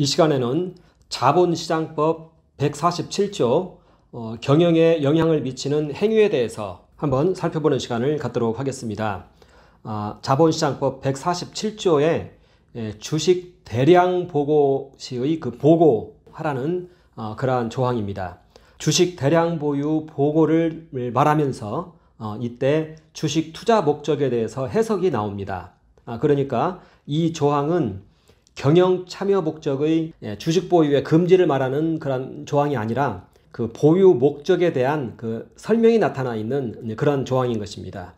이 시간에는 자본시장법 147조 경영에 영향을 미치는 행위에 대해서 한번 살펴보는 시간을 갖도록 하겠습니다. 자본시장법 147조에 주식 대량 보고 시의 그 보고하라는 그러한 조항입니다. 주식 대량 보유 보고를 말하면서 이때 주식 투자 목적에 대해서 해석이 나옵니다. 그러니까 이 조항은 경영 참여 목적의 주식 보유의 금지를 말하는 그런 조항이 아니라 그 보유 목적에 대한 그 설명이 나타나 있는 그런 조항인 것입니다.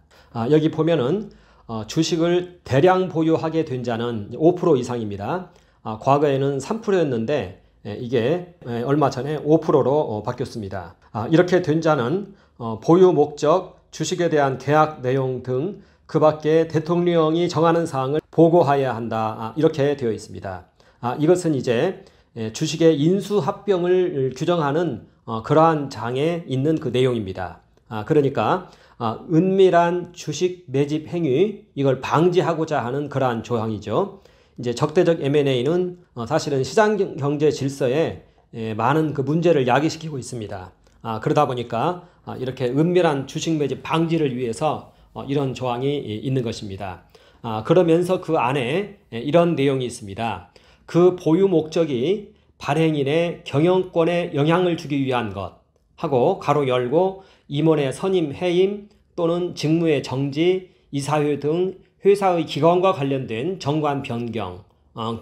여기 보면은 주식을 대량 보유하게 된 자는 5% 이상입니다. 과거에는 3%였는데 이게 얼마 전에 5%로 바뀌었습니다. 이렇게 된 자는 보유 목적, 주식에 대한 계약 내용 등 그 밖에 대통령이 정하는 사항을 보고하여야 한다. 이렇게 되어 있습니다. 이것은 이제 주식의 인수합병을 규정하는 그러한 장에 있는 그 내용입니다. 그러니까 은밀한 주식 매집 행위, 이걸 방지하고자 하는 그러한 조항이죠. 이제 적대적 M&A는 사실은 시장 경제 질서에 많은 그 문제를 야기시키고 있습니다. 그러다 보니까 이렇게 은밀한 주식 매집 방지를 위해서 이런 조항이 있는 것입니다. 그러면서 그 안에 이런 내용이 있습니다. 그 보유 목적이 발행인의 경영권에 영향을 주기 위한 것 하고 가로 열고 임원의 선임 해임 또는 직무의 정지, 이사회 등 회사의 기관과 관련된 정관 변경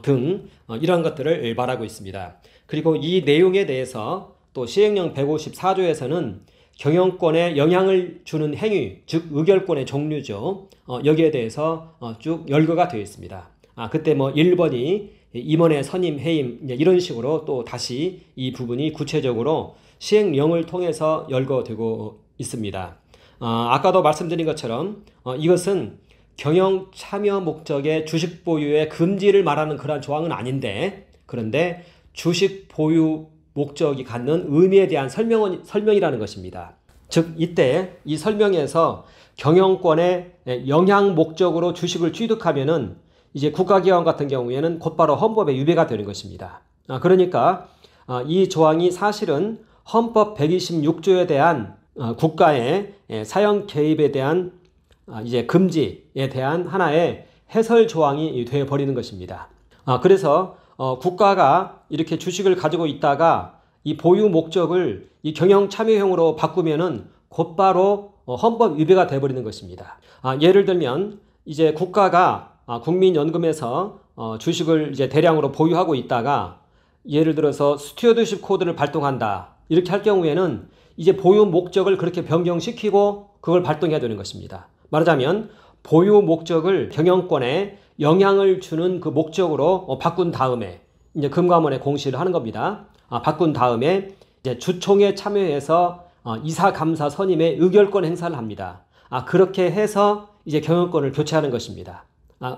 등 이런 것들을 말하고 있습니다. 그리고 이 내용에 대해서 또 시행령 154조에서는 경영권에 영향을 주는 행위, 즉 의결권의 종류죠. 여기에 대해서 쭉 열거가 되어 있습니다. 그때 1번이 임원의 선임, 해임 이런 식으로 또 다시 이 부분이 구체적으로 시행령을 통해서 열거되고 있습니다. 아까도 말씀드린 것처럼 이것은 경영 참여 목적의 주식 보유의 금지를 말하는 그러한 조항은 아닌데, 그런데 주식 보유 목적이 갖는 의미에 대한 설명이라는 것입니다. 즉 이때 이 설명에서 경영권의 영향 목적으로 주식을 취득하면은 이제 국가기관 같은 경우에는 곧바로 헌법에 위배가 되는 것입니다. 그러니까 이 조항이 사실은 헌법 126조에 대한 국가의 사형 개입에 대한 이제 금지에 대한 하나의 해설 조항이 되어 버리는 것입니다. 그래서 국가가 이렇게 주식을 가지고 있다가 이 보유 목적을 이 경영 참여형으로 바꾸면은 곧바로 헌법 위배가 되어 버리는 것입니다. 예를 들면 이제 국가가 국민연금에서 주식을 이제 대량으로 보유하고 있다가 예를 들어서 스튜어드십 코드를 발동한다. 이렇게 할 경우에는 이제 보유 목적을 그렇게 변경시키고 그걸 발동해야 되는 것입니다. 말하자면 보유 목적을 경영권에 영향을 주는 그 목적으로 바꾼 다음에 이제 금감원에 공시를 하는 겁니다. 바꾼 다음에 이제 주총에 참여해서 이사, 감사, 선임의 의결권 행사를 합니다. 그렇게 해서 이제 경영권을 교체하는 것입니다.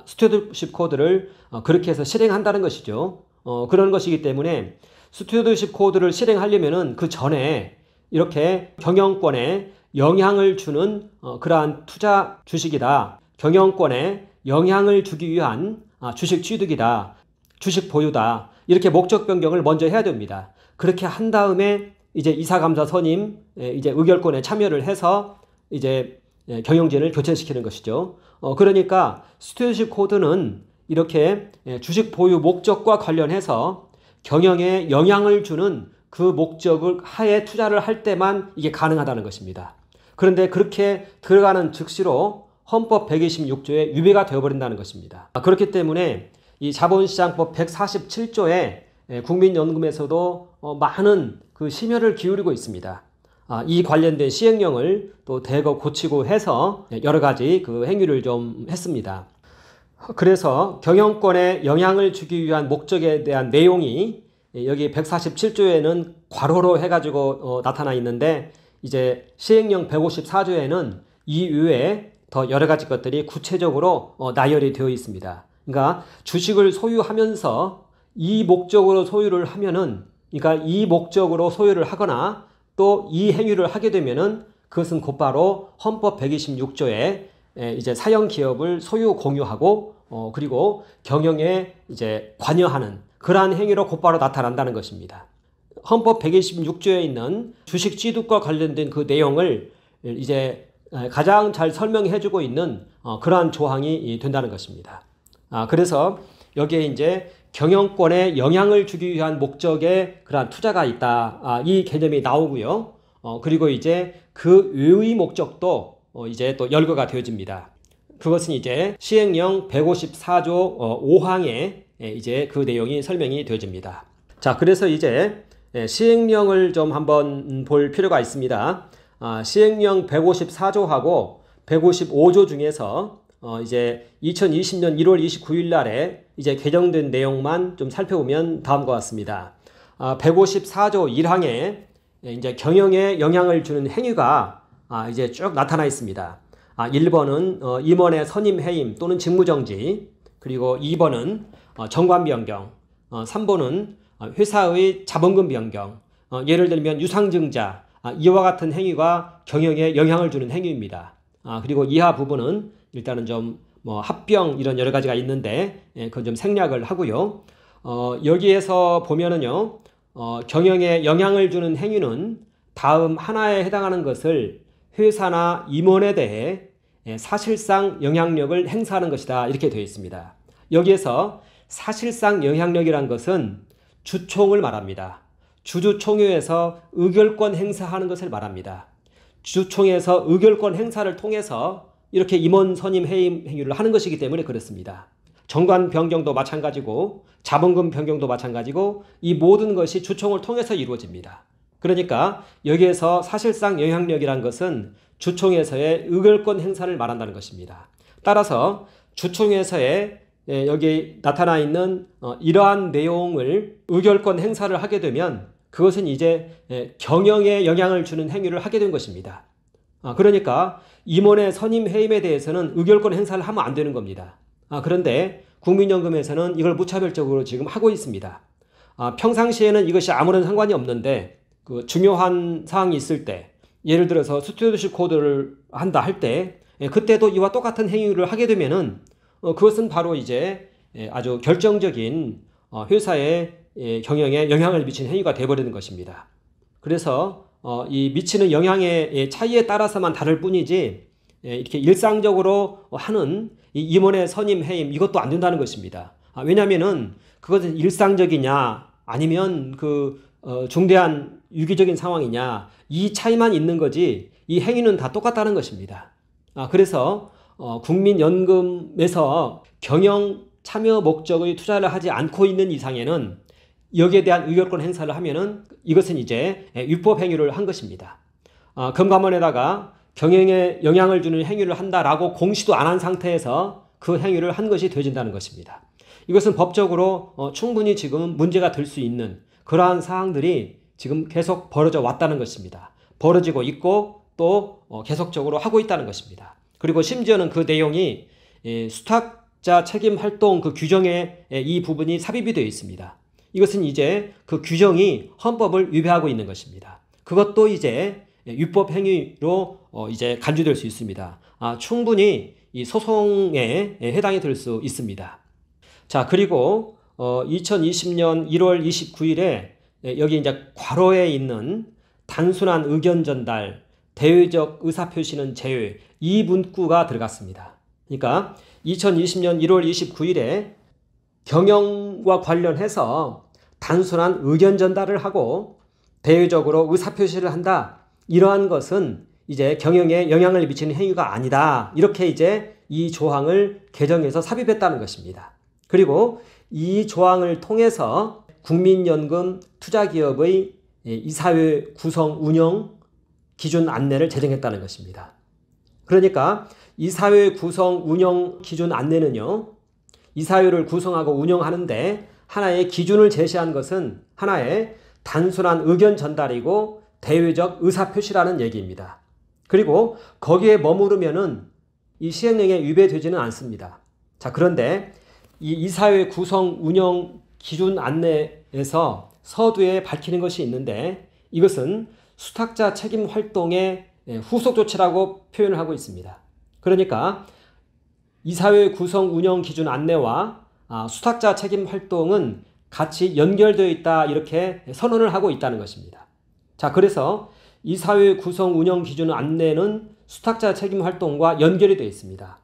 스튜어드십 코드를 그렇게 해서 실행한다는 것이죠. 그런 것이기 때문에 스튜어드십 코드를 실행하려면은 그 전에 이렇게 경영권에 영향을 주는 그러한 투자 주식이다. 경영권에 영향을 주기 위한 주식 취득이다. 주식 보유다. 이렇게 목적 변경을 먼저 해야 됩니다. 그렇게 한 다음에 이제 이사감사 선임 이제 의결권에 참여를 해서 이제 경영진을 교체시키는 것이죠. 그러니까 스튜어드십 코드는 이렇게 주식 보유 목적과 관련해서 경영에 영향을 주는 그 목적을 하에 투자를 할 때만 이게 가능하다는 것입니다. 그런데 그렇게 들어가는 즉시로 헌법 126조에 위배가 되어버린다는 것입니다. 그렇기 때문에 이 자본시장법 147조에 국민연금에서도 많은 그 심혈을 기울이고 있습니다. 이 관련된 시행령을 또 대거 고치고 해서 여러 가지 그 행위를 좀 했습니다. 그래서 경영권에 영향을 주기 위한 목적에 대한 내용이 여기 147조에는 괄호로 해가지고 나타나 있는데 이제 시행령 154조에는 이 이외에 더 여러 가지 것들이 구체적으로 나열이 되어 있습니다. 그러니까 주식을 소유하면서 이 목적으로 소유를 하면은, 그러니까 이 목적으로 소유를 하거나 또 이 행위를 하게 되면은 그것은 곧바로 헌법 126조에 이제 사형 기업을 소유 공유하고 그리고 경영에 이제 관여하는 그러한 행위로 곧바로 나타난다는 것입니다. 헌법 126조에 있는 주식 취득과 관련된 그 내용을 이제 가장 잘 설명해주고 있는 그러한 조항이 된다는 것입니다. 그래서 여기에 이제 경영권에 영향을 주기 위한 목적의 그러한 투자가 있다. 이 개념이 나오고요. 그리고 이제 그 외의 목적도 이제 또 열거가 되어집니다. 그것은 이제 시행령 154조 5항에 이제 그 내용이 설명이 되어집니다. 자, 그래서 이제 시행령을 좀 한번 볼 필요가 있습니다. 시행령 154조하고 155조 중에서 이제 2020년 1월 29일 날에 이제 개정된 내용만 좀 살펴보면 다음과 같습니다. 154조 1항에 이제 경영에 영향을 주는 행위가 이제 쭉 나타나 있습니다. 1번은 임원의 선임 해임 또는 직무정지, 그리고 2번은 정관 변경, 3번은 회사의 자본금 변경, 예를 들면 유상증자, 이와 같은 행위가 경영에 영향을 주는 행위입니다. 그리고 이하 부분은 일단은 좀 합병 이런 여러 가지가 있는데 그건 좀 생략을 하고요. 여기에서 보면은요, 경영에 영향을 주는 행위는 다음 하나에 해당하는 것을 회사나 임원에 대해 사실상 영향력을 행사하는 것이다, 이렇게 되어 있습니다. 여기에서 사실상 영향력이란 것은 주총을 말합니다. 주주총회에서 의결권 행사하는 것을 말합니다. 주총에서 의결권 행사를 통해서 이렇게 임원 선임 해임 행위를 하는 것이기 때문에 그렇습니다. 정관 변경도 마찬가지고 자본금 변경도 마찬가지고 이 모든 것이 주총을 통해서 이루어집니다. 그러니까 여기에서 사실상 영향력이란 것은 주총에서의 의결권 행사를 말한다는 것입니다. 따라서 주총에서의 여기 나타나 있는 이러한 내용을 의결권 행사를 하게 되면 그것은 이제 경영에 영향을 주는 행위를 하게 된 것입니다. 그러니까 임원의 선임 해임에 대해서는 의결권 행사를 하면 안 되는 겁니다. 그런데 국민연금에서는 이걸 무차별적으로 지금 하고 있습니다. 평상시에는 이것이 아무런 상관이 없는데 그 중요한 사항이 있을 때, 예를 들어서 스튜어드십 코드를 한다 할 때 그때도 이와 똑같은 행위를 하게 되면은 그것은 바로 이제 아주 결정적인 회사의 경영에 영향을 미치는 행위가 되어버리는 것입니다. 그래서 이 미치는 영향의 차이에 따라서만 다를 뿐이지 이렇게 일상적으로 하는 이 임원의 선임 해임, 이것도 안 된다는 것입니다. 왜냐하면은 그것은 일상적이냐 아니면 그 중대한 유기적인 상황이냐, 이 차이만 있는 거지 이 행위는 다 똑같다는 것입니다. 그래서 국민연금에서 경영 참여 목적의 투자를 하지 않고 있는 이상에는 여기에 대한 의결권 행사를 하면은 이것은 이제 위법 행위를 한 것입니다. 금감원에다가 경영에 영향을 주는 행위를 한다라고 공시도 안 한 상태에서 그 행위를 한 것이 되어진다는 것입니다. 이것은 법적으로 충분히 지금 문제가 될 수 있는 그러한 사항들이 지금 계속 벌어져 왔다는 것입니다. 벌어지고 있고 또 계속적으로 하고 있다는 것입니다. 그리고 심지어는 그 내용이 수탁자 책임 활동 그 규정에 이 부분이 삽입이 되어 있습니다. 이것은 이제 그 규정이 헌법을 위배하고 있는 것입니다. 그것도 이제 위법 행위로 이제 간주될 수 있습니다. 충분히 이 소송에 해당이 될 수 있습니다. 자, 그리고 2020년 1월 29일에 여기 이제 괄호에 있는 단순한 의견 전달, 대외적 의사표시는 제외, 이 문구가 들어갔습니다. 그러니까 2020년 1월 29일에 경영과 관련해서 단순한 의견 전달을 하고 대외적으로 의사표시를 한다, 이러한 것은 이제 경영에 영향을 미치는 행위가 아니다, 이렇게 이제 이 조항을 개정해서 삽입했다는 것입니다. 그리고 이 조항을 통해서 국민연금 투자기업의 이사회 구성 운영 기준 안내를 제정했다는 것입니다. 그러니까 이사회 구성 운영 기준 안내는요, 이사회를 구성하고 운영하는데 하나의 기준을 제시한 것은 하나의 단순한 의견 전달이고 대외적 의사표시라는 얘기입니다. 그리고 거기에 머무르면은 이 시행령에 위배되지는 않습니다. 자, 그런데 이 이사회 구성 운영 기준 안내에서 서두에 밝히는 것이 있는데 이것은 수탁자 책임 활동의 후속 조치라고 표현을 하고 있습니다. 그러니까 이사회 구성 운영 기준 안내와 수탁자 책임 활동은 같이 연결되어 있다 이렇게 선언을 하고 있다는 것입니다. 자, 그래서 이사회 구성 운영 기준 안내는 수탁자 책임 활동과 연결이 되어 있습니다.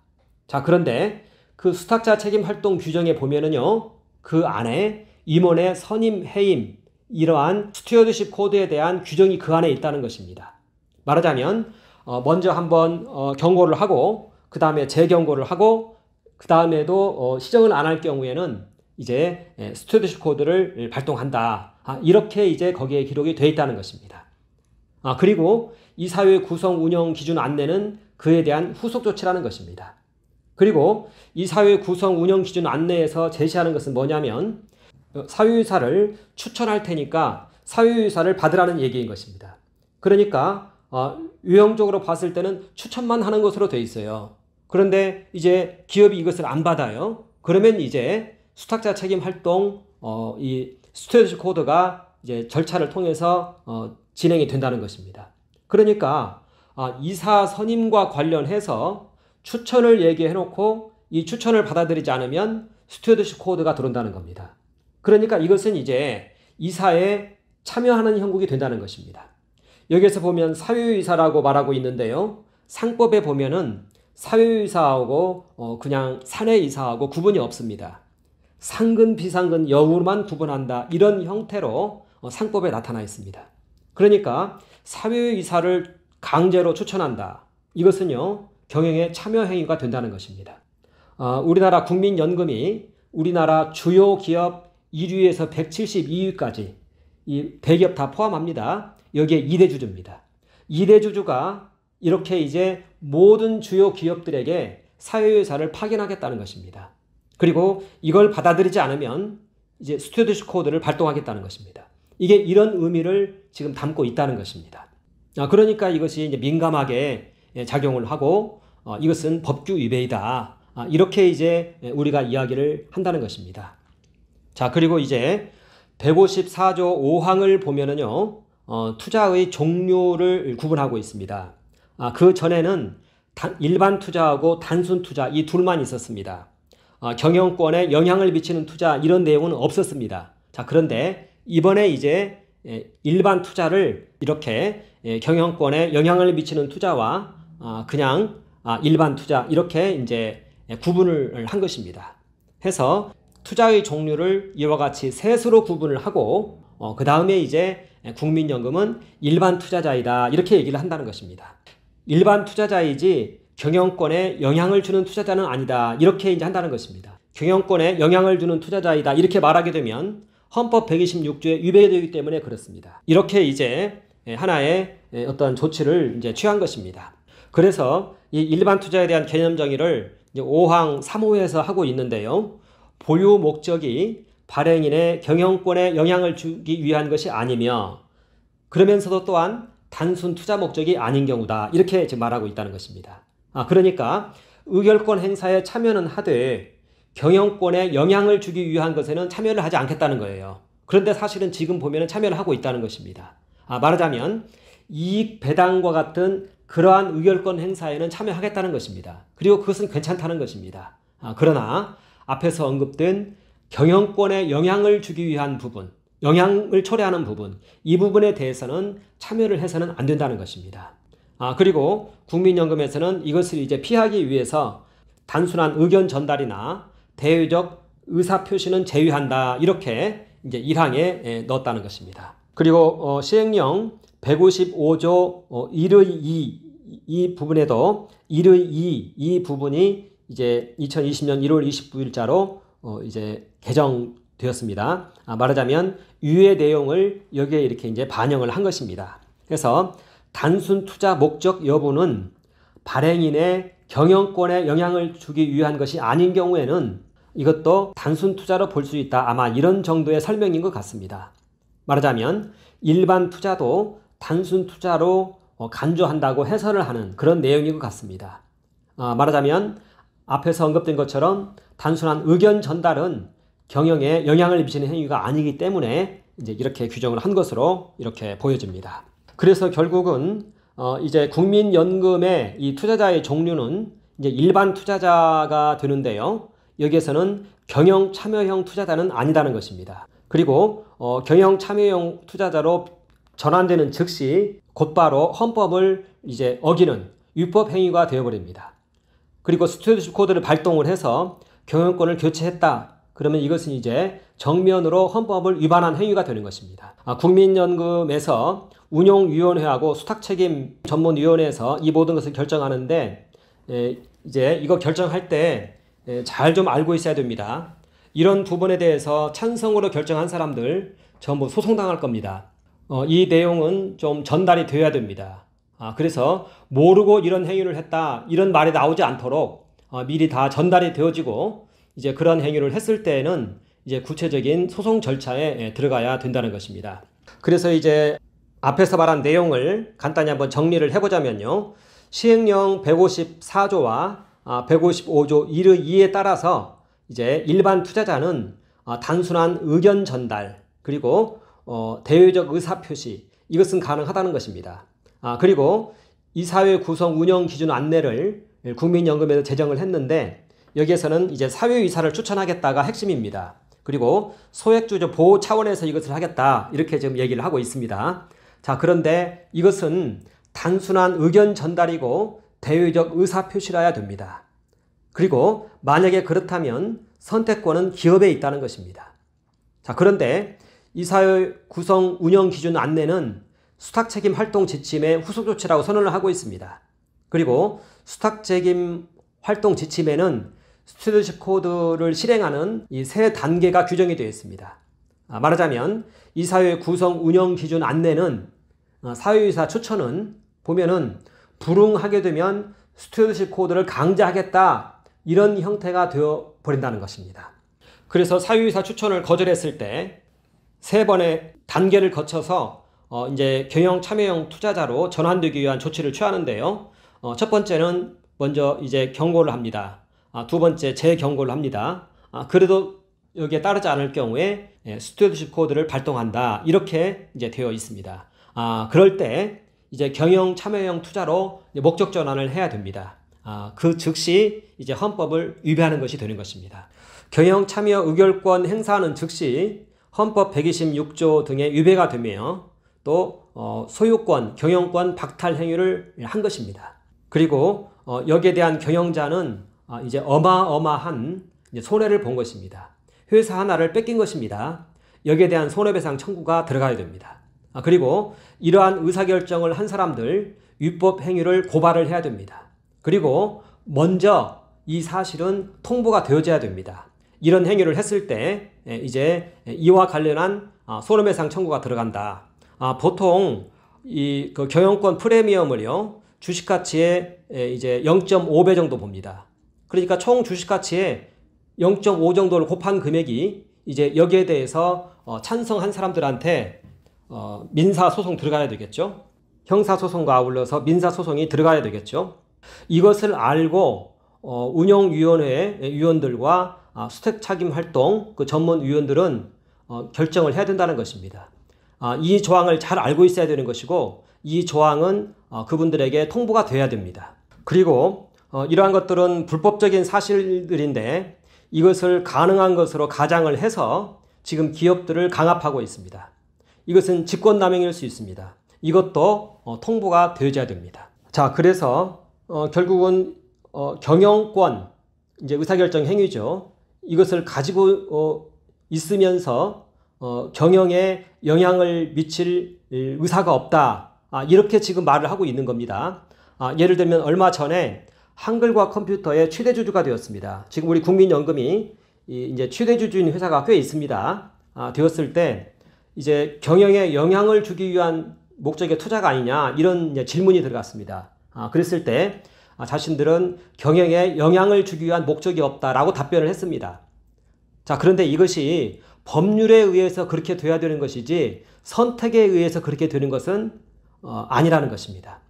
자, 그런데 그 수탁자 책임 활동 규정에 보면은요, 그 안에 임원의 선임, 해임, 이러한 스튜어드십 코드에 대한 규정이 그 안에 있다는 것입니다. 말하자면 먼저 한번 경고를 하고 그 다음에 재경고를 하고 그 다음에도 시정을 안 할 경우에는 이제 스튜어드십 코드를 발동한다. 이렇게 이제 거기에 기록이 되어 있다는 것입니다. 그리고 이사회 구성 운영 기준 안내는 그에 대한 후속 조치라는 것입니다. 그리고 이사회 구성 운영 기준 안내에서 제시하는 것은 뭐냐면 사회이사를 추천할 테니까 사회이사를 받으라는 얘기인 것입니다. 그러니까 유형적으로 봤을 때는 추천만 하는 것으로 되어 있어요. 그런데 이제 기업이 이것을 안 받아요. 그러면 이제 수탁자 책임 활동 이 스튜어드십 코드가 이제 절차를 통해서 진행이 된다는 것입니다. 그러니까 이사 선임과 관련해서 추천을 얘기해 놓고 이 추천을 받아들이지 않으면 스튜어드십 코드가 들어온다는 겁니다. 그러니까 이것은 이제 이사에 참여하는 형국이 된다는 것입니다. 여기에서 보면 사회이사라고 말하고 있는데요. 상법에 보면은 사회이사하고 그냥 사내이사하고 구분이 없습니다. 상근, 비상근, 여우만 구분한다. 이런 형태로 상법에 나타나 있습니다. 그러니까 사회이사를 강제로 추천한다. 이것은요, 경영의 참여 행위가 된다는 것입니다. 우리나라 국민연금이 우리나라 주요 기업 1위에서 172위까지 이 대기업 다 포함합니다. 여기에 2대 주주입니다. 2대 주주가 이렇게 이제 모든 주요 기업들에게 사회이사를 파견하겠다는 것입니다. 그리고 이걸 받아들이지 않으면 이제 스튜어드십 코드를 발동하겠다는 것입니다. 이게 이런 의미를 지금 담고 있다는 것입니다. 그러니까 이것이 이제 민감하게 작용을 하고 이것은 법규 위배이다. 이렇게 이제 우리가 이야기를 한다는 것입니다. 자, 그리고 이제 154조 5항을 보면은요, 투자의 종류를 구분하고 있습니다. 그 전에는 일반 투자하고 단순 투자 이 둘만 있었습니다. 경영권에 영향을 미치는 투자 이런 내용은 없었습니다. 자, 그런데 이번에 이제 일반 투자를 이렇게 경영권에 영향을 미치는 투자와 그냥 일반 투자 이렇게 이제 구분을 한 것입니다. 해서 투자의 종류를 이와 같이 셋으로 구분을 하고 그 다음에 이제 국민연금은 일반 투자자이다 이렇게 얘기를 한다는 것입니다. 일반 투자자이지 경영권에 영향을 주는 투자자는 아니다 이렇게 이제 한다는 것입니다. 경영권에 영향을 주는 투자자이다 이렇게 말하게 되면 헌법 126조에 위배되기 때문에 그렇습니다. 이렇게 이제 하나의 어떤 조치를 이제 취한 것입니다. 그래서 이 일반 투자에 대한 개념 정의를 이제 5항 3호에서 하고 있는데요. 보유 목적이 발행인의 경영권에 영향을 주기 위한 것이 아니며 그러면서도 또한 단순 투자 목적이 아닌 경우다 이렇게 지금 말하고 있다는 것입니다. 그러니까 의결권 행사에 참여는 하되 경영권에 영향을 주기 위한 것에는 참여를 하지 않겠다는 거예요. 그런데 사실은 지금 보면 참여를 하고 있다는 것입니다. 말하자면 이익 배당과 같은 그러한 의결권 행사에는 참여하겠다는 것입니다. 그리고 그것은 괜찮다는 것입니다. 그러나 앞에서 언급된 경영권에 영향을 주기 위한 부분, 영향을 초래하는 부분, 이 부분에 대해서는 참여를 해서는 안 된다는 것입니다. 그리고 국민연금에서는 이것을 이제 피하기 위해서 단순한 의견 전달이나 대외적 의사 표시는 제외한다 이렇게 이제 1항에 넣었다는 것입니다. 그리고 시행령 155조 1의 2 이 부분에도 1의 2 이 부분이 이제 2020년 1월 29일자로 이제 개정되었습니다. 말하자면 유예 내용을 여기에 이렇게 이제 반영을 한 것입니다. 그래서 단순 투자 목적 여부는 발행인의 경영권에 영향을 주기 위한 것이 아닌 경우에는 이것도 단순 투자로 볼 수 있다. 아마 이런 정도의 설명인 것 같습니다. 말하자면 일반 투자도 단순 투자로 간주한다고 해설을 하는 그런 내용인 것 같습니다. 말하자면 앞에서 언급된 것처럼 단순한 의견 전달은 경영에 영향을 미치는 행위가 아니기 때문에 이제 이렇게 규정을 한 것으로 이렇게 보여집니다. 그래서 결국은 이제 국민연금의 이 투자자의 종류는 이제 일반 투자자가 되는데요. 여기에서는 경영 참여형 투자자는 아니다는 것입니다. 그리고 경영 참여형 투자자로 전환되는 즉시 곧바로 헌법을 이제 어기는 위법 행위가 되어버립니다. 그리고 스튜어드십 코드를 발동을 해서 경영권을 교체했다. 그러면 이것은 이제 정면으로 헌법을 위반한 행위가 되는 것입니다. 국민연금에서 운용위원회하고 수탁책임 전문위원회에서 이 모든 것을 결정하는데 이제 이거 결정할 때 잘 좀 알고 있어야 됩니다. 이런 부분에 대해서 찬성으로 결정한 사람들 전부 소송당할 겁니다. 이 내용은 좀 전달이 되어야 됩니다. 그래서 모르고 이런 행위를 했다 이런 말이 나오지 않도록 미리 다 전달이 되어지고 이제 그런 행위를 했을 때에는 이제 구체적인 소송 절차에 들어가야 된다는 것입니다. 그래서 이제 앞에서 말한 내용을 간단히 한번 정리를 해보자면요. 시행령 154조와 155조 1의 2에 따라서 이제 일반 투자자는 단순한 의견 전달 그리고 대외적 의사 표시 이것은 가능하다는 것입니다. 그리고 이사회 구성 운영 기준 안내를 국민연금에서 제정을 했는데 여기에서는 이제 사회이사를 추천하겠다가 핵심입니다. 그리고 소액주주 보호 차원에서 이것을 하겠다 이렇게 지금 얘기를 하고 있습니다. 자, 그런데 이것은 단순한 의견 전달이고 대외적 의사 표시라야 됩니다. 그리고 만약에 그렇다면 선택권은 기업에 있다는 것입니다. 자, 그런데 이사회 구성 운영 기준 안내는 수탁책임 활동 지침의 후속 조치라고 선언을 하고 있습니다. 그리고 수탁책임 활동 지침에는 스튜어드십 코드를 실행하는 이 세 단계가 규정이 되어 있습니다. 말하자면 이사회 구성 운영 기준 안내는 사회이사 추천은 보면은 불응하게 되면 스튜어드십 코드를 강제하겠다 이런 형태가 되어 버린다는 것입니다. 그래서 사회이사 추천을 거절했을 때 세 번의 단계를 거쳐서 이제 경영 참여형 투자자로 전환되기 위한 조치를 취하는데요. 첫 번째는 먼저 이제 경고를 합니다. 두 번째 재경고를 합니다. 그래도 여기에 따르지 않을 경우에 스튜어드십 코드를 발동한다 이렇게 이제 되어 있습니다. 그럴 때 이제 경영 참여형 투자로 목적 전환을 해야 됩니다. 그 즉시 이제 헌법을 위배하는 것이 되는 것입니다. 경영 참여 의결권 행사하는 즉시 헌법 126조 등의 위배가 되며 또 소유권, 경영권 박탈 행위를 한 것입니다. 그리고 여기에 대한 경영자는 이제 어마어마한 손해를 본 것입니다. 회사 하나를 뺏긴 것입니다. 여기에 대한 손해배상 청구가 들어가야 됩니다. 그리고 이러한 의사결정을 한 사람들 위법 행위를 고발을 해야 됩니다. 그리고 먼저 이 사실은 통보가 되어져야 됩니다. 이런 행위를 했을 때 이제 이와 관련한 손해배상 청구가 들어간다. 보통 그 경영권 프리미엄을요 주식가치의 이제 0.5배 정도 봅니다. 그러니까 총 주식가치의 0.5 정도를 곱한 금액이 이제 여기에 대해서 찬성한 사람들한테 민사소송 들어가야 되겠죠. 형사소송과 아울러서 민사소송이 들어가야 되겠죠. 이것을 알고 운영위원회 위원들과 수탁책임활동 그 전문위원들은 결정을 해야 된다는 것입니다. 이 조항을 잘 알고 있어야 되는 것이고 이 조항은 그분들에게 통보가 돼야 됩니다. 그리고 이러한 것들은 불법적인 사실들인데 이것을 가능한 것으로 가장을 해서 지금 기업들을 강압하고 있습니다. 이것은 직권남용일 수 있습니다. 이것도 통보가 되어야 됩니다. 자, 그래서 결국은 경영권, 이제 의사결정 행위죠. 이것을 가지고 있으면서 경영에 영향을 미칠 의사가 없다. 이렇게 지금 말을 하고 있는 겁니다. 예를 들면 얼마 전에 한글과 컴퓨터의 최대주주가 되었습니다. 지금 우리 국민연금이 이제 최대주주인 회사가 꽤 있습니다. 되었을 때 이제 경영에 영향을 주기 위한 목적의 투자가 아니냐 이런 이제 질문이 들어갔습니다. 그랬을 때 자신들은 경영에 영향을 주기 위한 목적이 없다라고 답변을 했습니다. 자, 그런데 이것이 법률에 의해서 그렇게 돼야 되는 것이지 선택에 의해서 그렇게 되는 것은 아니라는 것입니다.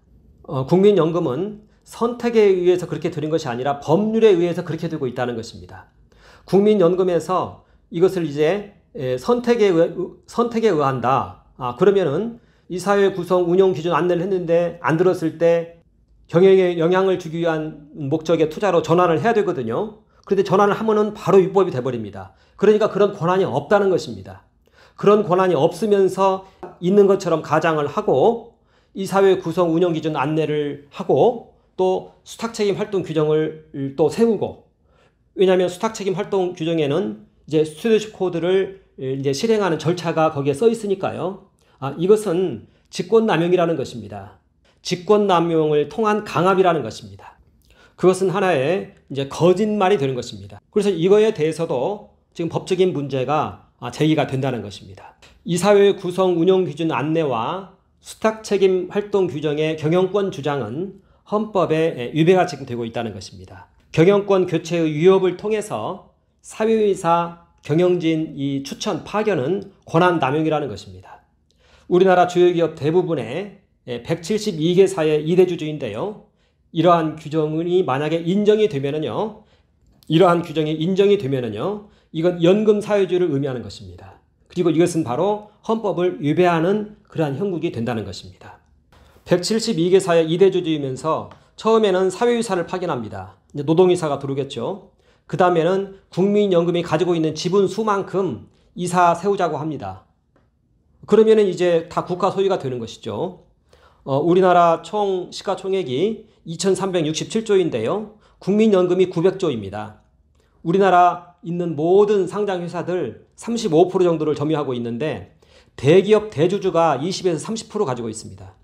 국민연금은 선택에 의해서 그렇게 되는 것이 아니라 법률에 의해서 그렇게 되고 있다는 것입니다. 국민연금에서 이것을 이제 선택에 의한다. 그러면은 이사회 구성 운영 기준 안내를 했는데 안 들었을 때 경영에 영향을 주기 위한 목적의 투자로 전환을 해야 되거든요. 그런데 전환을 하면은 바로 위법이 돼버립니다. 그러니까 그런 권한이 없다는 것입니다. 그런 권한이 없으면서 있는 것처럼 가장을 하고 이사회 구성 운영 기준 안내를 하고 또 수탁 책임 활동 규정을 또 세우고, 왜냐하면 수탁 책임 활동 규정에는 이제 스튜어드십 코드를 이제 실행하는 절차가 거기에 써 있으니까요. 이것은 직권남용이라는 것입니다. 직권남용을 통한 강압이라는 것입니다. 그것은 하나의 이제 거짓말이 되는 것입니다. 그래서 이거에 대해서도 지금 법적인 문제가 제기가 된다는 것입니다. 이사회 구성 운영 기준 안내와 수탁 책임 활동 규정의 경영권 주장은 헌법에 위배가 지금 되고 있다는 것입니다. 경영권 교체의 위협을 통해서 사회이사 경영진 이 추천 파견은 권한 남용이라는 것입니다. 우리나라 주요 기업 대부분의 172개사의 2대주주인데요. 이러한 규정이 만약에 인정이 되면은요. 이건 연금 사회주의를 의미하는 것입니다. 그리고 이것은 바로 헌법을 위배하는 그러한 형국이 된다는 것입니다. 172개사의 2대주주이면서 처음에는 사회이사를 파견합니다. 이제 노동이사가 들어오겠죠. 그 다음에는 국민연금이 가지고 있는 지분 수만큼 이사 세우자고 합니다. 그러면은 이제 다 국가 소유가 되는 것이죠. 우리나라 총 시가총액이 2367조인데요. 국민연금이 900조입니다. 우리나라 있는 모든 상장회사들 35% 정도를 점유하고 있는데 대기업 대주주가 20에서 30% 가지고 있습니다.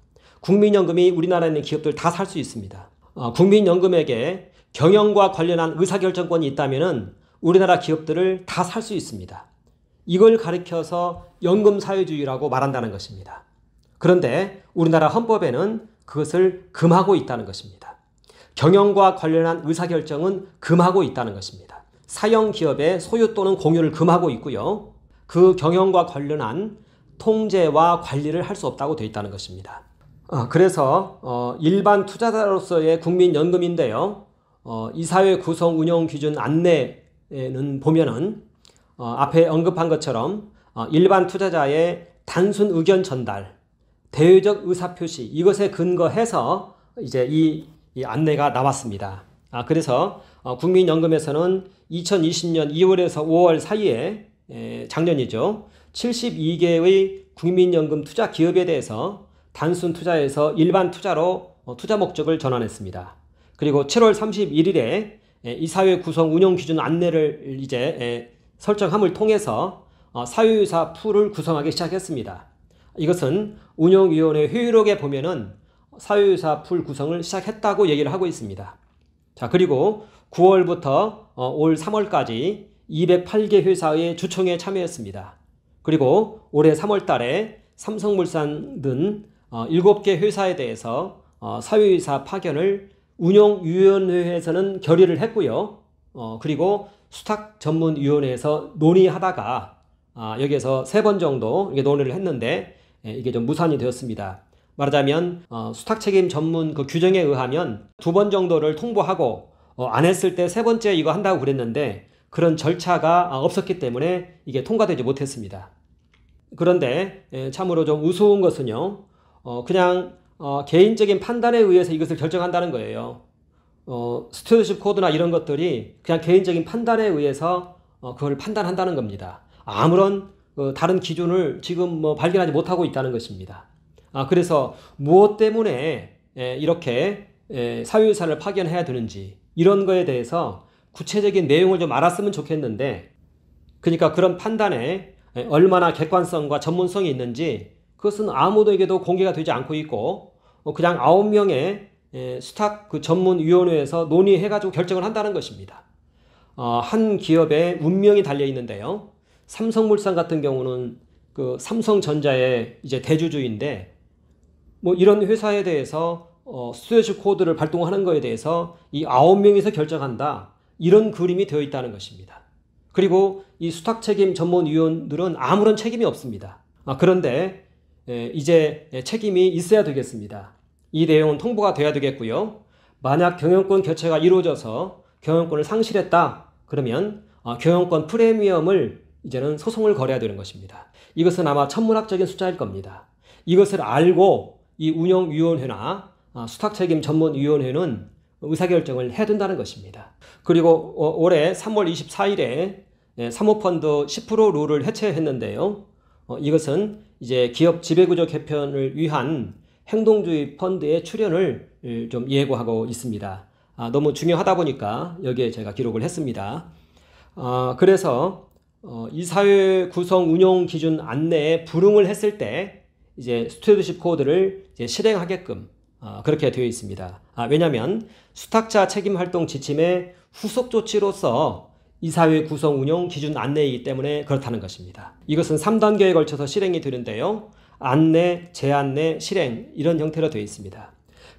국민연금이 우리나라에 있는 기업들 다 살 수 있습니다. 국민연금에게 경영과 관련한 의사결정권이 있다면 우리나라 기업들을 다 살 수 있습니다. 이걸 가리켜서 연금사회주의라고 말한다는 것입니다. 그런데 우리나라 헌법에는 그것을 금하고 있다는 것입니다. 경영과 관련한 의사결정은 금하고 있다는 것입니다. 사형기업의 소유 또는 공유를 금하고 있고요. 그 경영과 관련한 통제와 관리를 할 수 없다고 되어 있다는 것입니다. 그래서 일반 투자자로서의 국민연금인데요. 이사회 구성 운영 기준 안내에는 보면은 앞에 언급한 것처럼 일반 투자자의 단순 의견 전달, 대외적 의사표시, 이것에 근거해서 이제 이 안내가 나왔습니다. 그래서 국민연금에서는 2020년 2월에서 5월 사이에 작년이죠. 72개의 국민연금 투자 기업에 대해서 단순 투자에서 일반 투자로 투자 목적을 전환했습니다. 그리고 7월 31일에 이사회 구성 운영 기준 안내를 이제 설정함을 통해서 사유이사 풀을 구성하기 시작했습니다. 이것은 운영위원회 회의록에 보면은 사유이사 풀 구성을 시작했다고 얘기를 하고 있습니다. 자, 그리고 9월부터 올 3월까지 208개 회사의 주총에 참여했습니다. 그리고 올해 3월 달에 삼성물산 등 7개 회사에 대해서 사유이사 파견을 운영위원회에서는 결의를 했고요. 그리고 수탁전문위원회에서 논의하다가 여기에서 3번 정도 논의를 했는데 이게 좀 무산이 되었습니다. 말하자면 수탁책임 전문 그 규정에 의하면 2번 정도를 통보하고 안 했을 때 3번째 이거 한다고 그랬는데 그런 절차가 없었기 때문에 이게 통과되지 못했습니다. 그런데 참으로 좀 우스운 것은요. 그냥 개인적인 판단에 의해서 이것을 결정한다는 거예요. 스튜어드십 코드나 이런 것들이 그냥 개인적인 판단에 의해서 그걸 판단한다는 겁니다. 아무런 다른 기준을 지금 발견하지 못하고 있다는 것입니다. 그래서 무엇 때문에 이렇게 사유이사를 파견해야 되는지 이런 거에 대해서 구체적인 내용을 좀 알았으면 좋겠는데, 그러니까 그런 판단에 얼마나 객관성과 전문성이 있는지 그것은 아무도에게도 공개가 되지 않고 있고 그냥 9명의 수탁 그 전문위원회에서 논의해가지고 결정을 한다는 것입니다. 한 기업의 운명이 달려 있는데요. 삼성물산 같은 경우는 그 삼성전자의 이제 대주주인데 이런 회사에 대해서 스튜어드십 코드를 발동하는 것에 대해서 이 9명이서 결정한다. 이런 그림이 되어 있다는 것입니다. 그리고 이 수탁책임 전문위원들은 아무런 책임이 없습니다. 그런데 이제 책임이 있어야 되겠습니다. 이 내용은 통보가 돼야 되겠고요. 만약 경영권 교체가 이루어져서 경영권을 상실했다. 그러면 경영권 프리미엄을 이제는 소송을 걸어야 되는 것입니다. 이것은 아마 천문학적인 숫자일 겁니다. 이것을 알고 이 운영위원회나 수탁책임 전문위원회는 의사결정을 해야 된다는 것입니다. 그리고 올해 3월 24일에 사모펀드 10% 룰을 해체했는데요. 이것은 이제 기업 지배구조 개편을 위한 행동주의 펀드의 출연을 좀 예고하고 있습니다. 너무 중요하다 보니까 여기에 제가 기록을 했습니다. 그래서 이사회 구성 운용 기준 안내에 불응을 했을 때 이제 스튜어드십 코드를 이제 실행하게끔 그렇게 되어 있습니다. 왜냐하면 수탁자 책임 활동 지침의 후속 조치로서 이사회 구성 운용 기준 안내이기 때문에 그렇다는 것입니다. 이것은 3단계에 걸쳐서 실행이 되는데요. 안내, 재안내, 실행 이런 형태로 되어 있습니다.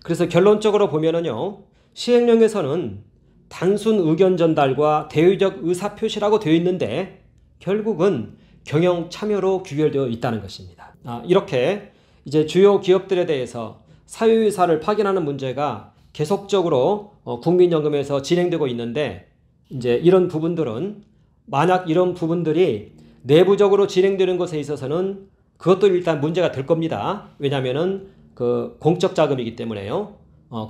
그래서 결론적으로 보면은요. 시행령에서는 단순 의견 전달과 대의적 의사 표시라고 되어 있는데 결국은 경영 참여로 규결되어 있다는 것입니다. 이렇게 이제 주요 기업들에 대해서 사회이사를 파견하는 문제가 계속적으로 국민연금에서 진행되고 있는데 이제 이런 부분들은 만약 이런 부분들이 내부적으로 진행되는 것에 있어서는 그것도 일단 문제가 될 겁니다. 왜냐하면은 그 공적 자금이기 때문에요.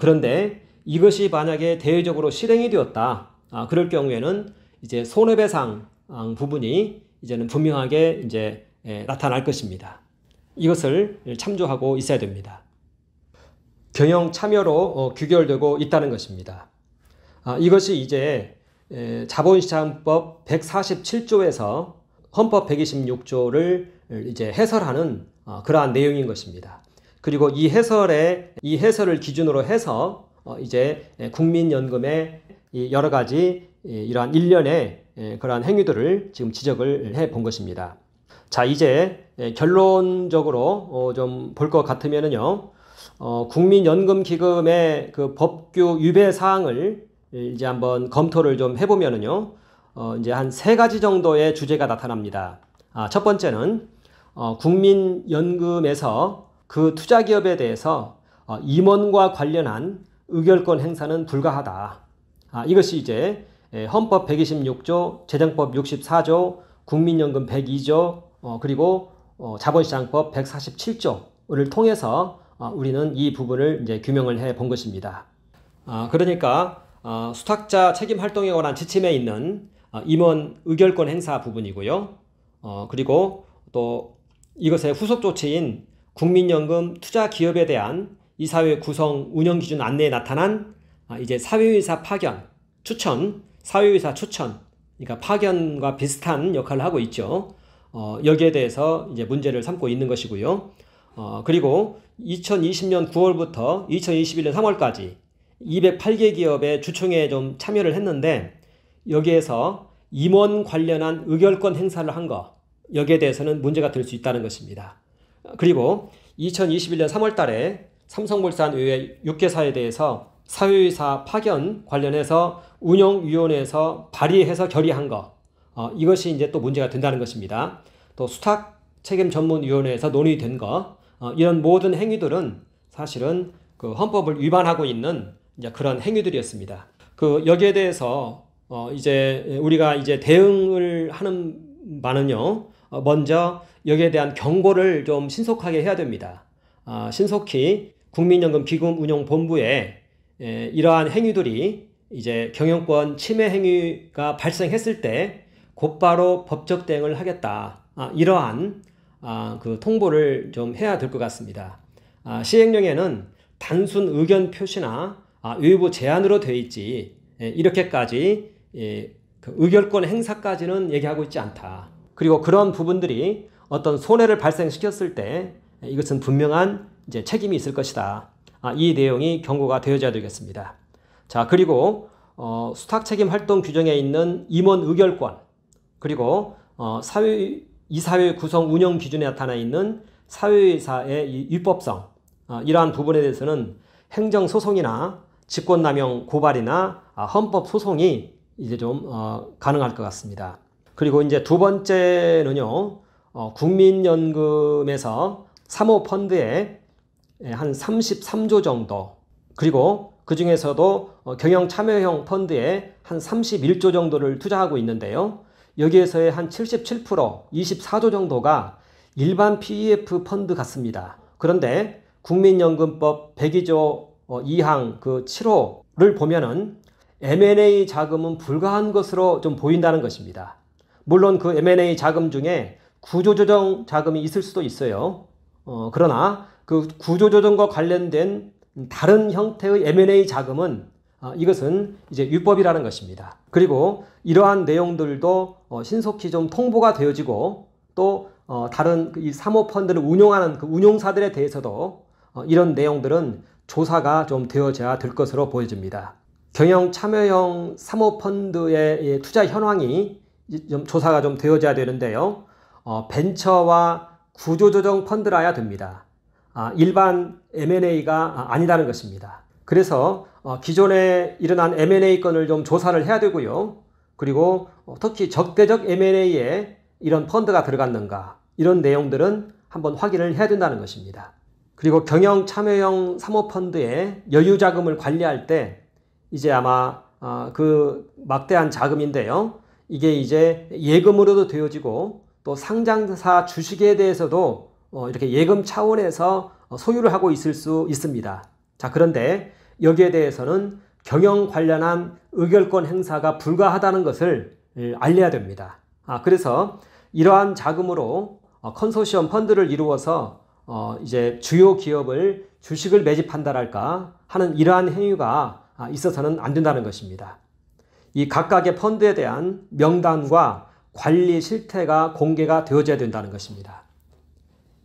그런데 이것이 만약에 대외적으로 실행이 되었다. 그럴 경우에는 이제 손해배상 부분이 이제는 분명하게 이제 나타날 것입니다. 이것을 참조하고 있어야 됩니다. 경영 참여로 규결되고 있다는 것입니다. 이것이 이제 자본시장법 147조에서 헌법 126조를 이제 해설하는 그러한 내용인 것입니다. 그리고 이 해설을 기준으로 해서 이제 국민연금의 여러 가지 이러한 일련의 그러한 행위들을 지금 지적을 해 본 것입니다. 자, 이제 결론적으로 좀 볼 것 같으면은요, 국민연금기금의 그 법규 위배 사항을 이제 한번 검토를 좀 해보면은요, 이제 한 3가지 정도의 주제가 나타납니다. 첫 번째는 국민연금에서 그 투자기업에 대해서 임원과 관련한 의결권 행사는 불가하다. 이것이 이제 헌법 126조, 재정법 64조, 국민연금 102조, 그리고 자본시장법 147조를 통해서 우리는 이 부분을 이제 규명을 해 본 것입니다. 그러니까 수탁자 책임 활동에 관한 지침에 있는 임원 의결권 행사 부분이고요. 그리고 또 이것의 후속 조치인 국민연금 투자 기업에 대한 이사회 구성 운영 기준 안내에 나타난 이제 사회이사 파견, 추천, 사회이사 추천, 그러니까 파견과 비슷한 역할을 하고 있죠. 여기에 대해서 이제 문제를 삼고 있는 것이고요. 그리고 2020년 9월부터 2021년 3월까지 208개 기업의 주총에 좀 참여를 했는데 여기에서 임원 관련한 의결권 행사를 한 거, 여기에 대해서는 문제가 될 수 있다는 것입니다. 그리고 2021년 3월 달에 삼성물산 외에 6개사에 대해서 사회이사 파견 관련해서 운영위원회에서 발의해서 결의한 거, 이것이 이제 또 문제가 된다는 것입니다. 또 수탁책임전문위원회에서 논의된 거, 이런 모든 행위들은 사실은 그 헌법을 위반하고 있는 이제 그런 행위들이었습니다. 여기에 대해서 이제 우리가 이제 대응을 하는 바는요, 먼저 여기에 대한 경고를 좀 신속하게 해야 됩니다. 신속히 국민연금기금운용본부에 이러한 행위들이 이제 경영권 침해 행위가 발생했을 때 곧바로 법적 대응을 하겠다. 이러한 그 통보를 좀 해야 될 것 같습니다. 시행령에는 단순 의견 표시나 외부 제안으로 되어 있지 이렇게까지 그 의결권 행사까지는 얘기하고 있지 않다. 그리고 그런 부분들이 어떤 손해를 발생시켰을 때 이것은 분명한 이제 책임이 있을 것이다. 이 내용이 경고가 되어져야 되겠습니다. 자, 그리고 수탁책임 활동 규정에 있는 임원 의결권, 그리고 이사회 구성 운영 기준에 나타나 있는 사회이사의 위법성, 이러한 부분에 대해서는 행정소송이나 직권남용 고발이나 헌법소송이 이제 좀 가능할 것 같습니다. 그리고 이제 두 번째는요, 국민연금에서 사모펀드에 한 33조 정도, 그리고 그 중에서도 경영참여형 펀드에 한 31조 정도를 투자하고 있는데요. 여기에서의 한 77%, 24조 정도가 일반 PEF 펀드 같습니다. 그런데 국민연금법 102조 2항 그 7호를 보면은 M&A 자금은 불가한 것으로 좀 보인다는 것입니다. 물론 그 M&A 자금 중에 구조조정 자금이 있을 수도 있어요. 그러나 그 구조조정과 관련된 다른 형태의 M&A 자금은 이것은 이제 위법이라는 것입니다. 그리고 이러한 내용들도 신속히 좀 통보가 되어지고 또 다른 이 사모펀드를 운용하는 그 운용사들에 대해서도 이런 내용들은 조사가 좀 되어져야 될 것으로 보여집니다. 경영 참여형 사모펀드의 투자 현황이 좀 조사가 좀 되어져야 되는데요. 벤처와 구조조정 펀드라야 됩니다. 일반 M&A가 아니라는 것입니다. 그래서 기존에 일어난 M&A 건을 좀 조사를 해야 되고요. 그리고 특히 적대적 M&A에 이런 펀드가 들어갔는가 이런 내용들은 한번 확인을 해야 된다는 것입니다. 그리고 경영 참여형 사모펀드의 여유자금을 관리할 때 이제 아마 그 막대한 자금인데요. 이게 이제 예금으로도 되어지고 또 상장사 주식에 대해서도 이렇게 예금 차원에서 소유를 하고 있을 수 있습니다. 자, 그런데 여기에 대해서는 경영 관련한 의결권 행사가 불가하다는 것을 알려야 됩니다. 그래서 이러한 자금으로 컨소시엄 펀드를 이루어서 이제 주요 기업을 주식을 매집한다랄까 하는 이러한 행위가 있어서는 안 된다는 것입니다. 이 각각의 펀드에 대한 명단과 관리 실태가 공개가 되어져야 된다는 것입니다.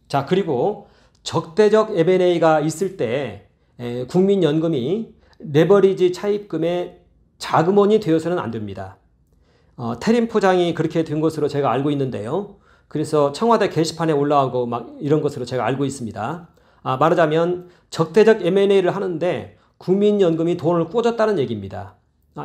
자, 그리고 적대적 M&A가 있을 때 국민연금이 레버리지 차입금의 자금원이 되어서는 안 됩니다. 태림 포장이 그렇게 된 것으로 제가 알고 있는데요. 그래서 청와대 게시판에 올라오고 막 이런 것으로 제가 알고 있습니다. 말하자면 적대적 M&A를 하는데 국민연금이 돈을 꽂았다는 얘기입니다.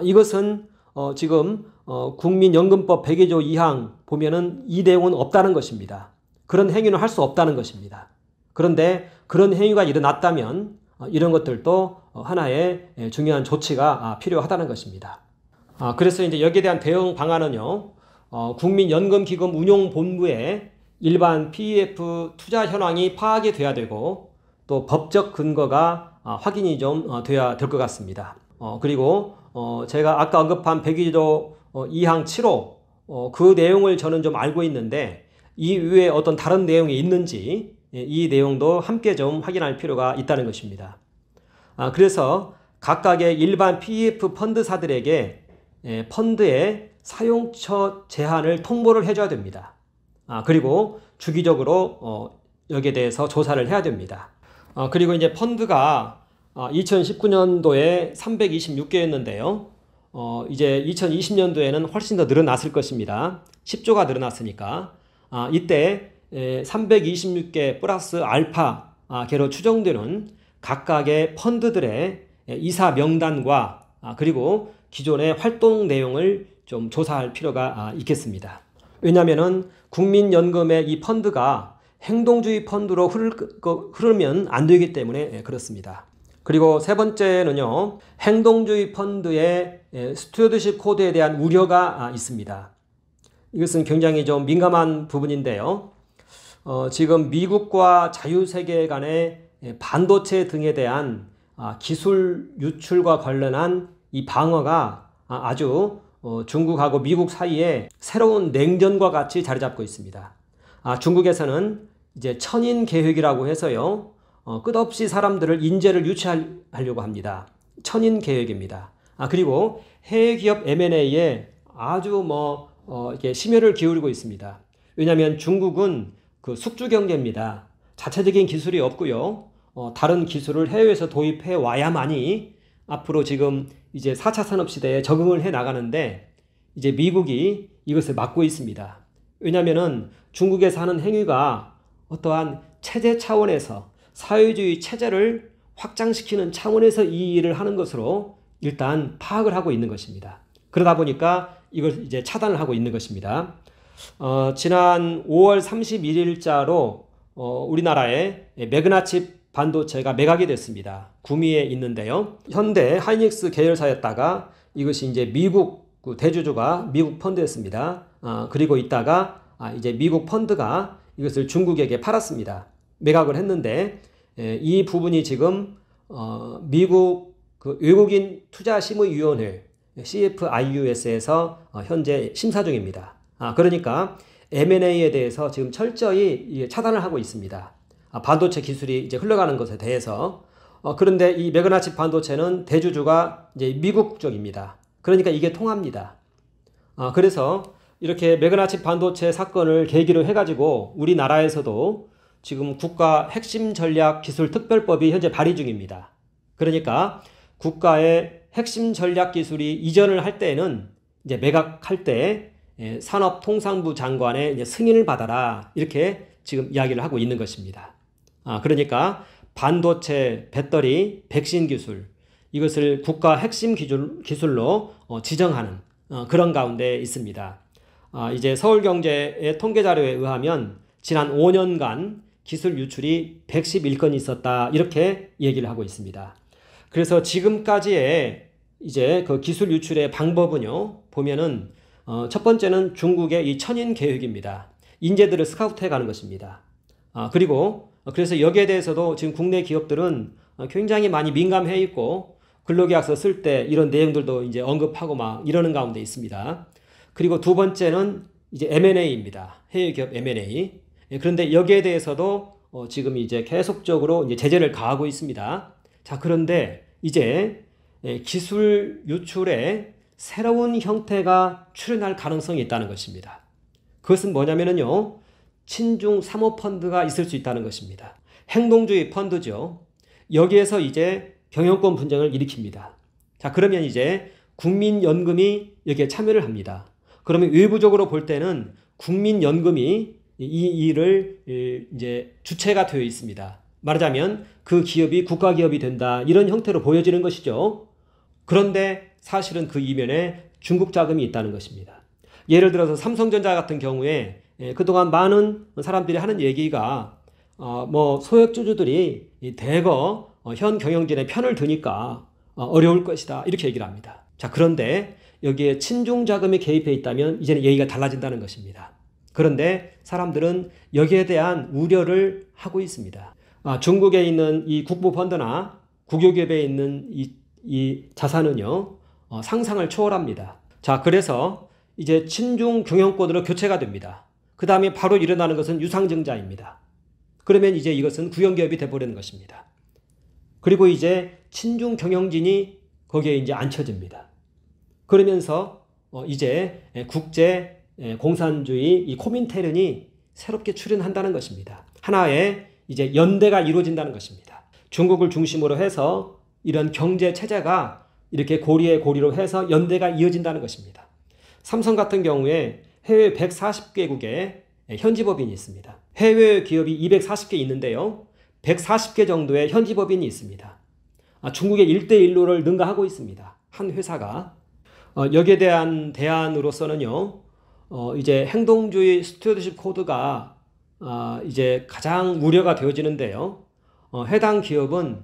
이것은 지금 국민연금법 102조 2항 보면은 이 내용은 없다는 것입니다. 그런 행위는 할 수 없다는 것입니다. 그런데 그런 행위가 일어났다면 이런 것들도 하나의 중요한 조치가 필요하다는 것입니다. 그래서 이제 여기에 대한 대응 방안은요, 국민연금기금 운용본부에 일반 PEF 투자 현황이 파악이 돼야 되고 또 법적 근거가 확인이 좀 돼야 될 것 같습니다. 그리고 제가 아까 언급한 102조 2항 7호 그 내용을 저는 좀 알고 있는데 이 이외에 어떤 다른 내용이 있는지 이 내용도 함께 좀 확인할 필요가 있다는 것입니다. 그래서 각각의 일반 PEF 펀드사들에게 펀드의 사용처 제한을 통보를 해줘야 됩니다. 그리고 주기적으로 여기에 대해서 조사를 해야 됩니다. 그리고 이제 펀드가 2019년도에 326개였는데요. 이제 2020년도에는 훨씬 더 늘어났을 것입니다. 10조가 늘어났으니까. 이때 326개 플러스 알파 개로 추정되는 각각의 펀드들의 이사 명단과 그리고 기존의 활동 내용을 좀 조사할 필요가 있겠습니다. 왜냐하면 국민연금의 이 펀드가 행동주의 펀드로 흐르면 안 되기 때문에 그렇습니다. 그리고 세 번째는요, 행동주의 펀드의 스튜어드십 코드에 대한 우려가 있습니다. 이것은 굉장히 좀 민감한 부분인데요. 지금 미국과 자유세계 간의 반도체 등에 대한 기술 유출과 관련한 이 방어가 아주 중국하고 미국 사이에 새로운 냉전과 같이 자리 잡고 있습니다. 중국에서는 이제 천인 계획이라고 해서요, 끝없이 사람들을 인재를 유치하려고 합니다. 천인 계획입니다. 그리고 해외 기업 M&A에 아주 이렇게 심혈을 기울이고 있습니다. 왜냐하면 중국은 그 숙주 경제입니다. 자체적인 기술이 없고요. 다른 기술을 해외에서 도입해 와야만이 앞으로 지금 이제 4차 산업시대에 적응을 해 나가는데 이제 미국이 이것을 막고 있습니다. 왜냐하면은 중국에서 하는 행위가 어떠한 체제 차원에서 사회주의 체제를 확장시키는 차원에서 이 일을 하는 것으로 일단 파악을 하고 있는 것입니다. 그러다 보니까 이걸 이제 차단을 하고 있는 것입니다. 지난 5월 31일자로 우리나라에 매그나칩 반도체가 매각이 됐습니다. 구미에 있는데요. 현대 하이닉스 계열사였다가 이것이 이제 미국 대주주가 미국 펀드였습니다. 그리고 있다가 이제 미국 펀드가 이것을 중국에게 팔았습니다. 매각을 했는데 이 부분이 지금 미국 그 외국인 투자심의위원회 CFIUS에서 현재 심사 중입니다. 그러니까 M&A에 대해서 지금 철저히 차단을 하고 있습니다. 반도체 기술이 이제 흘러가는 것에 대해서. 그런데 이 매그나칩 반도체는 대주주가 이제 미국 쪽입니다. 그러니까 이게 통합니다. 그래서 이렇게 매그나칩 반도체 사건을 계기로 해가지고 우리나라에서도 지금 국가 핵심 전략 기술 특별법이 현재 발의 중입니다. 그러니까 국가의 핵심 전략 기술이 이전을 할 때에는 이제 매각할 때 산업통상부 장관의 이제 승인을 받아라, 이렇게 지금 이야기를 하고 있는 것입니다. 그러니까 반도체, 배터리, 백신 기술, 이것을 국가 핵심 기술로 지정하는 그런 가운데 있습니다. 이제 서울경제의 통계자료에 의하면 지난 5년간 기술 유출이 111건이 있었다, 이렇게 얘기를 하고 있습니다. 그래서 지금까지의 이제 그 기술 유출의 방법은요, 보면은 첫 번째는 중국의 이 천인 계획입니다. 인재들을 스카우트해 가는 것입니다. 그리고 그래서 여기에 대해서도 지금 국내 기업들은 굉장히 많이 민감해 있고 근로계약서 쓸 때 이런 내용들도 이제 언급하고 막 이러는 가운데 있습니다. 그리고 두 번째는 이제 M&A입니다. 해외 기업 M&A. 그런데 여기에 대해서도 지금 이제 계속적으로 이제 제재를 가하고 있습니다. 자, 그런데 이제 기술 유출에 새로운 형태가 출현할 가능성이 있다는 것입니다. 그것은 뭐냐면요, 친중 사모펀드가 있을 수 있다는 것입니다. 행동주의 펀드죠. 여기에서 이제 경영권 분쟁을 일으킵니다. 자, 그러면 이제 국민연금이 여기에 참여를 합니다. 그러면 외부적으로 볼 때는 국민연금이 이 일을 이제 주체가 되어 있습니다. 말하자면 그 기업이 국가기업이 된다, 이런 형태로 보여지는 것이죠. 그런데 사실은 그 이면에 중국 자금이 있다는 것입니다. 예를 들어서 삼성전자 같은 경우에 그동안 많은 사람들이 하는 얘기가 뭐 소액주주들이 대거 현 경영진의 편을 드니까 어려울 것이다, 이렇게 얘기를 합니다. 자, 그런데 여기에 친중 자금이 개입해 있다면 이제는 얘기가 달라진다는 것입니다. 그런데 사람들은 여기에 대한 우려를 하고 있습니다. 중국에 있는 이 국부펀드나 국유기업에 있는 이 자산은요, 상상을 초월합니다. 자, 그래서 이제 친중 경영권으로 교체가 됩니다. 그 다음에 바로 일어나는 것은 유상증자입니다. 그러면 이제 이것은 국영기업이 돼버리는 것입니다. 그리고 이제 친중 경영진이 거기에 이제 앉혀집니다. 그러면서 이제 국제 공산주의 이 코민테른이 새롭게 출현한다는 것입니다. 하나의 이제 연대가 이루어진다는 것입니다. 중국을 중심으로 해서 이런 경제 체제가 이렇게 고리에 고리로 해서 연대가 이어진다는 것입니다. 삼성 같은 경우에 해외 140개국에 현지법인이 있습니다. 해외 기업이 240개 있는데요, 140개 정도의 현지법인이 있습니다. 중국의 1대1로를 능가하고 있습니다. 한 회사가. 여기에 대한 대안으로서는요, 이제 행동주의 스튜어드십 코드가 이제 가장 우려가 되어지는데요, 해당 기업은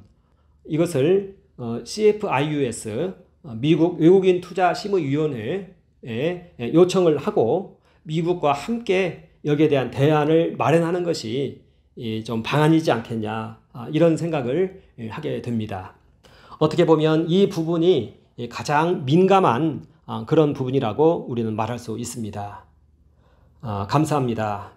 이것을 CFIUS, 미국 외국인 투자 심의위원회에 요청을 하고 미국과 함께 여기에 대한 대안을 마련하는 것이 좀 방안이지 않겠냐, 이런 생각을 하게 됩니다. 어떻게 보면 이 부분이 가장 민감한 그런 부분이라고 우리는 말할 수 있습니다. 감사합니다.